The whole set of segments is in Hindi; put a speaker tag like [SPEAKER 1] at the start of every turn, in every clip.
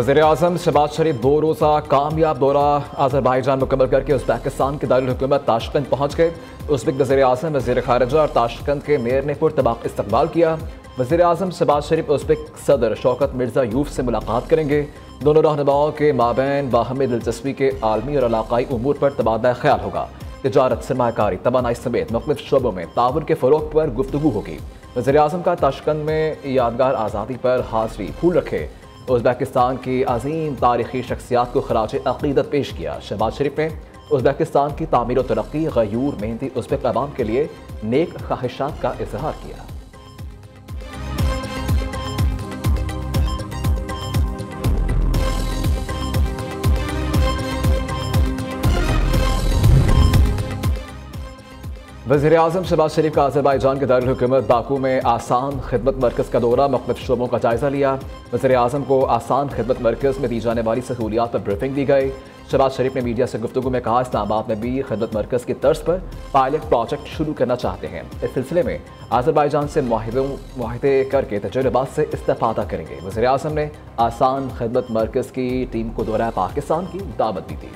[SPEAKER 1] वज़ीर-ए-आज़म शहबाज शरीफ 2 रोज़ा कामयाब दौरा अज़रबाईजान मुकम्मल करके उज़्बेकिस्तान के दारुल हुकूमत ताशकंद पहुँच गए। उज़्बेक वज़ीर-ए-आज़म, वज़ीर ख़ारिजा और ताशकंद के मेयर ने पुरतबाक इस्तकबाल किया। वज़ीर-ए-आज़म शहबाज शरीफ उज़्बेक सदर शौकत मिर्ज़ायूफ से मुलाकात करेंगे। दोनों रहनुमाओं के माबैन बाहमी दिलचस्पी के आलमी और इलाकाई उमूर पर तबादला ख्याल होगा। तिजारत, सरमायाकारी, तवानाई समेत मुख्तलिफ शोबों में ताउन के फ़रोग़ पर गुफ्तगू होगी। वज़ीर-ए-आज़म का ताशकंद में यादगार आज़ादी पर हाज़री फूल रखे उज़्बेकिस्तान की अजीम तारीख़ी शख्सियात को खराज अक़ीदत पेश किया। शहबाज शरीफ ने उज़्बेकिस्तान की तामीर व तरक्की, गयूर मेहनती उज़्बेक अवाम के लिए नेक ख्वाहिशात का इज़हार किया। वज़ीर-ए-आज़म शहबाज शरीफ का अज़रबाईजान के दारुल हुकूमत बाकू में आसान खिदमत मरकज़ का दौरा, मुख्तलिफ शोबों का जायज़ा लिया। वज़ीर-ए-आज़म को आसान खिदमत मरकज़ में दी जाने वाली सहूलियात पर ब्रीफिंग दी गई। शहबाज शरीफ ने मीडिया से गुफ्तगू में कहा, इस्लामाबाद में भी खिदमत मरकज़ की तर्ज पर पायलट प्रोजेक्ट शुरू करना चाहते हैं। इस सिलसिले में अज़रबाईजान से मुआहदे करके तजुर्बात से इस्तेफ़ादा करेंगे। वज़ीर-ए-आज़म ने आसान खिदमत मरकज़ की टीम को दौरा पाकिस्तान की दावत दी थी।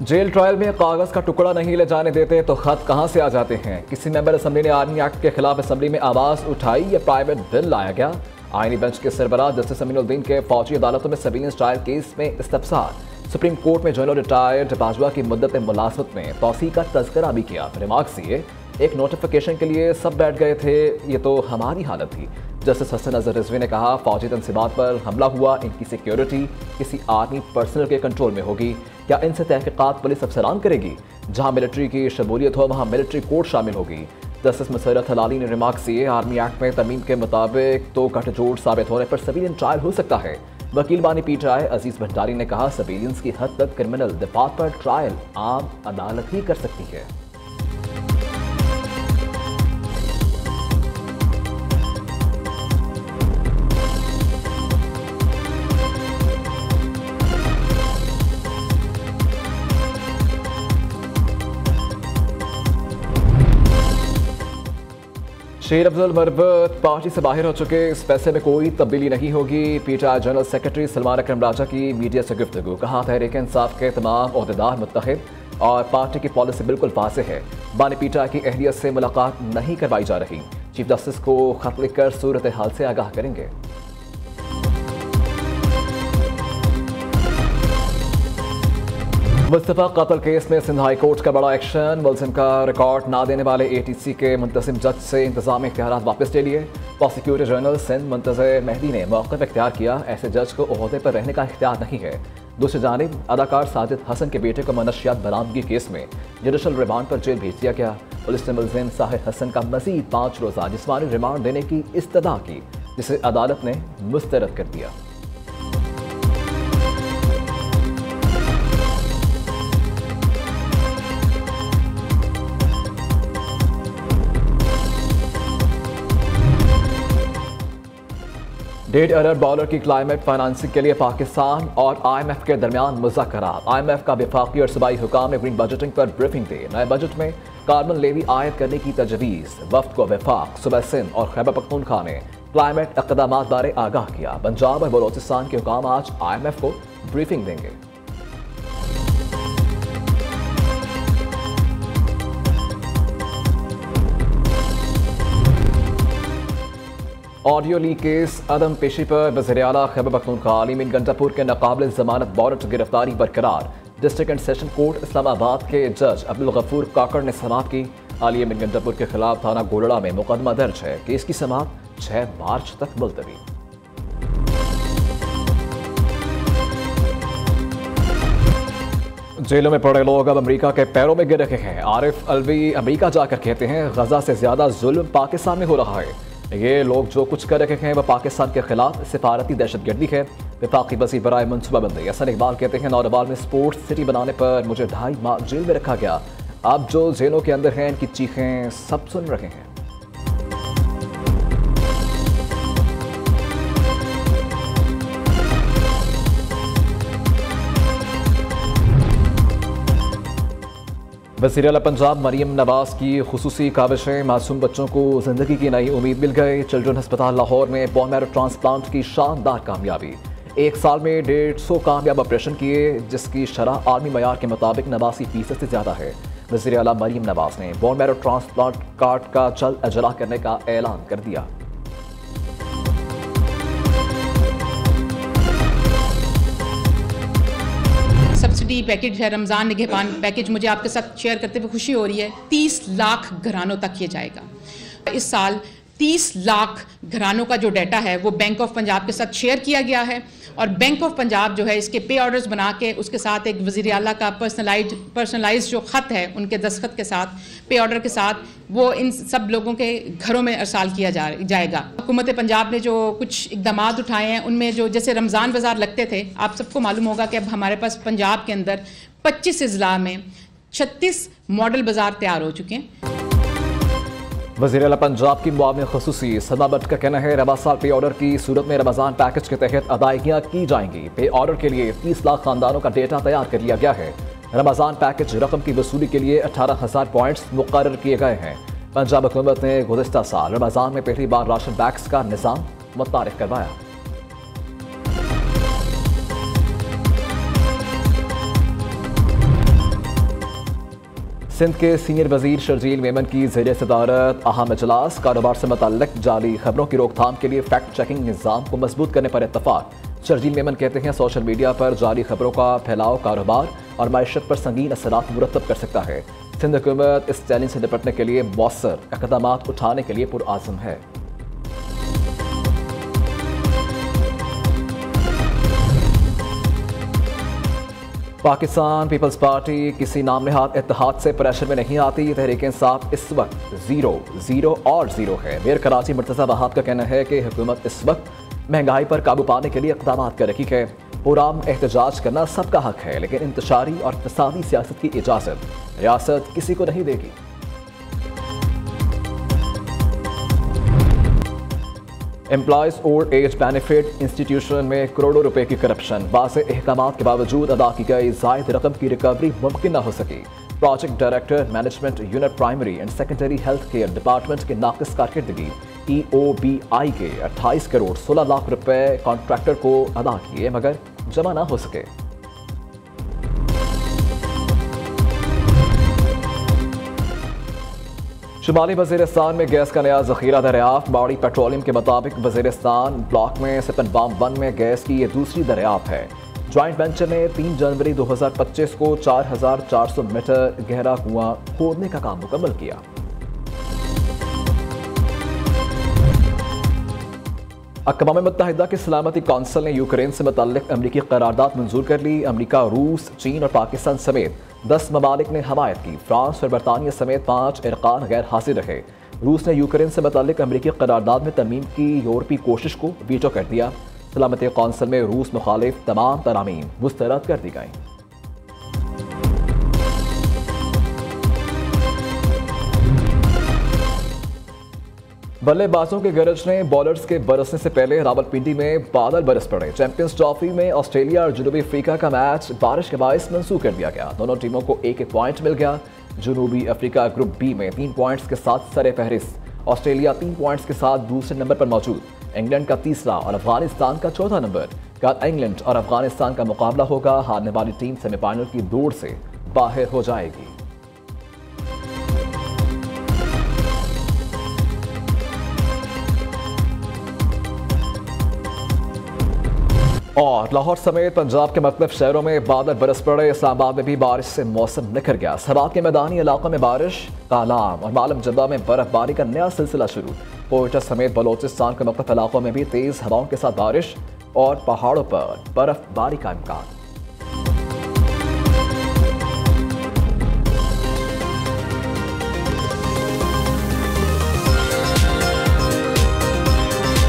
[SPEAKER 1] जेल ट्रायल में कागज का टुकड़ा नहीं ले जाने देते तो खत कहां से आ जाते हैं। किसी मेंबर असम्बली ने आर्मी एक्ट के खिलाफ असम्बली में आवाज उठाई या प्राइवेट बिल लाया गया। आईनी बेंच के सरबराह जस्टिस अमीनुद्दीन के फौजी अदालतों में सर्विलेंस ट्रायल केस में इस्तफसार। सुप्रीम कोर्ट में जनरल रिटायर्ड बाजवा की मुद्दत मुलाजमत में तौसी का तज़किरा भी किया। रिमार्क्स दिए, एक नोटिफिकेशन के लिए सब बैठ गए थे, ये तो हमारी हालत थी। जस्टिस हसन अजहर रिजवी ने कहा, फौजी तनसीबात पर हमला हुआ, इनकी सिक्योरिटी किसी आर्मी पर्सनल के कंट्रोल में होगी। क्या इनसे तहकीकात पुलिस अफसरान करेगी? जहां मिलिट्री की शमूलियत हो वहां मिलिट्री कोर्ट शामिल होगी। जस्टिस मसरत हलाली ने रिमार्क्स दिए, आर्मी एक्ट में तरमीम के मुताबिक तो गठजोड़ साबित होने पर सिविलियन ट्रायल हो सकता है। वकील बानी पीटीआई अजीज भंडारी ने कहा, सिविलियंस की हद तक क्रिमिनल दफात पर ट्रायल आम अदालत ही कर सकती है। शेर अफजल मरबत पार्टी से बाहर हो चुके, इस फैसले में कोई तब्दीली नहीं होगी। पीटीआई जनरल सेक्रेटरी सलमान अकरम राजा की मीडिया से गुफ्तगू, कहा, तहरीक इंसाफ के तमाम ओहदेदार मुत्तहिद और पार्टी की पॉलिसी बिल्कुल वाज़ेह है। बानी पीटीआई की अहलियत से मुलाकात नहीं करवाई जा रही। चीफ जस्टिस को खत लिखकर सूरत हाल से आगाह करेंगे। मुस्तफा कत्ल केस में सिंध हाई कोर्ट का बड़ा एक्शन। मुलजिम का रिकॉर्ड ना देने वाले एटीसी के मुंतजिम जज से इंतजामी इख्तियारात वापस ले लिए। प्रोसिक्यूटर जनरल सिंध मुंतज़र मेहदी ने मौक़िफ़ इख्तियार किया, ऐसे जज को ओहदे पर रहने का इख्तियार नहीं है। दूसरी जानिब अदाकार साजिद हसन के बेटे को मनशियात बरामदगी केस में जुडिशल रिमांड पर जेल भेज दिया गया। पुलिस ने मुलजिम साहिर हसन का मज़ीद 5 रोज़ा जिस्मानी रिमांड देने की इस्तदा की, जिसे अदालत ने मुस्तरद कर दिया। $1.5 अरब की क्लाइमेट फाइनेंसिंग के लिए पाकिस्तान और IMF के दरमियान मुज़ाकरात। IMF का वफाकी और सूबाई हुकाम ने ग्रीन बजटिंग पर ब्रीफिंग दी। नए बजट में कार्बन लेवी आयद करने की तजवीज़। वफ्द को वफाक, सूबा सिंध और खैबर पख्तूनख्वा ने क्लाइमेट इक़दामात बारे आगाह किया। पंजाब और बलोचिस्तान के हुकाम आज IMF को ब्रीफिंग देंगे। ऑडियो लीक केस अदम पेशी पर वज़ीर आला खैबर पख्तूनख्वा अली मीन गंडापुर के नाकाबिल ज़मानत वारंट गिरफ्तारी बरकरार। District and session court Islamabad के जज अब्दुल गफूर काकड़ ने समाअत की। अली मीन गंडापुर के खिलाफ थाना गोलड़ा में मुकदमा दर्ज है। केस की समाअत 6 मार्च तक मुलतवी। जेलों में पड़े लोग अब अमेरिका के पैरों में गिर रहे हैं। आरिफ अलवी अमेरिका जाकर कहते हैं, गजा से ज्यादा जुल्म पाकिस्तान में हो रहा है। ये लोग जो कुछ कर रहे हैं वह पाकिस्तान के खिलाफ सिफारती दहशतगर्दी है। वफाकी वज़ीर बराए मनसूबाबंदी हसन इकबाल कहते हैं, नौरवाल में स्पोर्ट्स सिटी बनाने पर मुझे 2.5 माह जेल में रखा गया। अब जो जेलों के अंदर हैं इनकी चीखें सब सुन रहे हैं। वज़ीर आला पंजाब मरियम नवाज की खुसूसी काविशें, मासूम बच्चों को जिंदगी की नई उम्मीद मिल गई। चिल्ड्रन अस्पताल लाहौर में बोन मैरो ट्रांसप्लांट की शानदार कामयाबी। 1 साल में 150 कामयाब ऑपरेशन किए, जिसकी शरह आलमी मयार के मुताबिक 89% से ज़्यादा है। वज़ीर आला मरियम नवाज ने बोन मैरो ट्रांसप्लांट कार्ड का जल्द अजरा करने का ऐलान कर दिया।
[SPEAKER 2] सब्सिडी पैकेज है, रमज़ान निगहबान पैकेज, मुझे आपके साथ शेयर करते हुए खुशी हो रही है। 30 लाख घरानों तक ये जाएगा। इस साल 30 लाख घरानों का जो डाटा है वो बैंक ऑफ पंजाब के साथ शेयर किया गया है और बैंक ऑफ पंजाब जो है इसके पे ऑर्डर्स बना के उसके साथ एक वज़ीर आला का पर्सनलाइज जो ख़त है उनके दस्तखत के साथ, पे ऑर्डर के साथ, वो इन सब लोगों के घरों में अरसाल किया जाएगा। हुकूमत पंजाब ने जो कुछ इक़दाम उठाए हैं उनमें जो जैसे रमज़ान बाज़ार लगते थे, आप सबको मालूम होगा कि अब हमारे पास पंजाब के अंदर 25 अज़ला में 36 मॉडल बाज़ार तैयार हो चुके हैं।
[SPEAKER 1] वज़ीर आला पंजाब की मुआविन ख़ुसूसी सना भट्ट का कहना है, रवा साल पे ऑर्डर की सूरत में रमज़ान पैकेज के तहत अदायगियाँ की जाएंगी। पे ऑर्डर के लिए 30 लाख खानदानों का डेटा तैयार कर लिया गया है। रमज़ान पैकेज रकम की वसूली के लिए 18,000 पॉइंट्स मुकर्रर किए गए हैं। पंजाब हुकूमत ने गुज़िश्ता साल रमज़ान में पहली बार राशन बैग्स का निज़ाम मुतारिफ करवाया। सिंध के सीनियर वजीर शर्जील मेमन की ज़ेर सदारत अहम इजलास, कारोबार से मुतल्लिक जाली खबरों की रोकथाम के लिए फैक्ट चेकिंग निज़ाम को मजबूत करने पर इत्तफाक। शर्जील मेमन कहते हैं, सोशल मीडिया पर जाली खबरों का फैलाव कारोबार और मईशत पर संगीन असरात मुरतब कर सकता है। सिंध हुकूमत इस चैलेंज से निपटने के लिए मौसर इक़दाम उठाने के लिए पुरआज़म है। पाकिस्तान पीपल्स पार्टी किसी नाम नहाद इत्तेहाद से प्रेशर में नहीं आती। तहरीक इंसाफ इस वक्त 0 है। मेयर कराची मुर्तज़ा वहाब का कहना है कि हुकूमत इस वक्त महंगाई पर काबू पाने के लिए इक़दाम कर रही है। पुराम एहतजाज करना सबका हक है, लेकिन इंतशारी और इक़्तिसादी सियासत की इजाज़त रियासत किसी को नहीं देगी। Employees old age benefit institution में करोड़ों रुपए की करप्शन, वाज़े अहकामात के बावजूद अदा की गई ज़ायद रकम की रिकवरी मुमकिन न हो सकी। Project director management unit primary and secondary health care department के नाक़िस कारकर्दगी, EOBI के 28 करोड़ 16 लाख रुपए कॉन्ट्रैक्टर को अदा किए मगर जमा ना हो सके। शुमाली वज़ीरिस्तान में गैस का नया ज़ख़ीरा दरियाफ़्त। बाड़ी पेट्रोलियम के मुताबिक वज़ीरिस्तान ब्लॉक में सिपन बाम 1 में गैस की ये दूसरी दरियाफ़्त है। जॉइंट वेंचर ने 3 जनवरी 2025 को 4400 मीटर गहरा कुआं खोदने का काम मुकम्मल किया। अक़वाम मुत्तहिदा की सलामती कौंसिल ने यूक्रेन से मुतल्लिक़ अमरीकी करारदाद मंजूर कर ली। अमरीका, रूस, चीन और पाकिस्तान समेत 10 ममालिक ने हमायत की। फ्रांस और बरतानिया समेत 5 अरकान गैर हाजिर रहे। रूस ने यूक्रेन से मुतल्लिक़ अमरीकी करारदाद में तरमीम की यूरोपीय कोशिश को वीटो कर दिया। सलामती कौंसिल में रूस मुखालिफ तमाम तरामीम मुस्तरद कर दी गईं। बल्लेबाजों के गरजने, बॉलर्स के बरसने से पहले रावलपिंडी में बादल बरस पड़े। चैंपियंस ट्रॉफी में ऑस्ट्रेलिया और जनूबी अफ्रीका का मैच बारिश के बायस मंसूख कर दिया गया। दोनों टीमों को एक पॉइंट मिल गया। जनूबी अफ्रीका ग्रुप बी में 3 पॉइंट्स के साथ सरे फहरिस्त, ऑस्ट्रेलिया 3 पॉइंट्स के साथ दूसरे नंबर पर मौजूद, इंग्लैंड का तीसरा और अफगानिस्तान का चौथा नंबर। कल इंग्लैंड और अफगानिस्तान का मुकाबला होगा। हारने वाली टीम सेमीफाइनल की दौड़ से बाहर हो जाएगी। और लाहौर समेत पंजाब के मुख्तलिफ शहरों में बादल बरस पड़े। इस्लामाबाद में भी बारिश से मौसम निखर गया। सवात के मैदानी इलाकों में बारिश, कालाम और मालम जद्दा में बर्फबारी का नया सिलसिला शुरू। कोयटा समेत बलोचिस्तान के मुख्तलिफ इलाकों में भी तेज़ हवाओं के साथ बारिश और पहाड़ों पर बर्फबारी का इम्कान।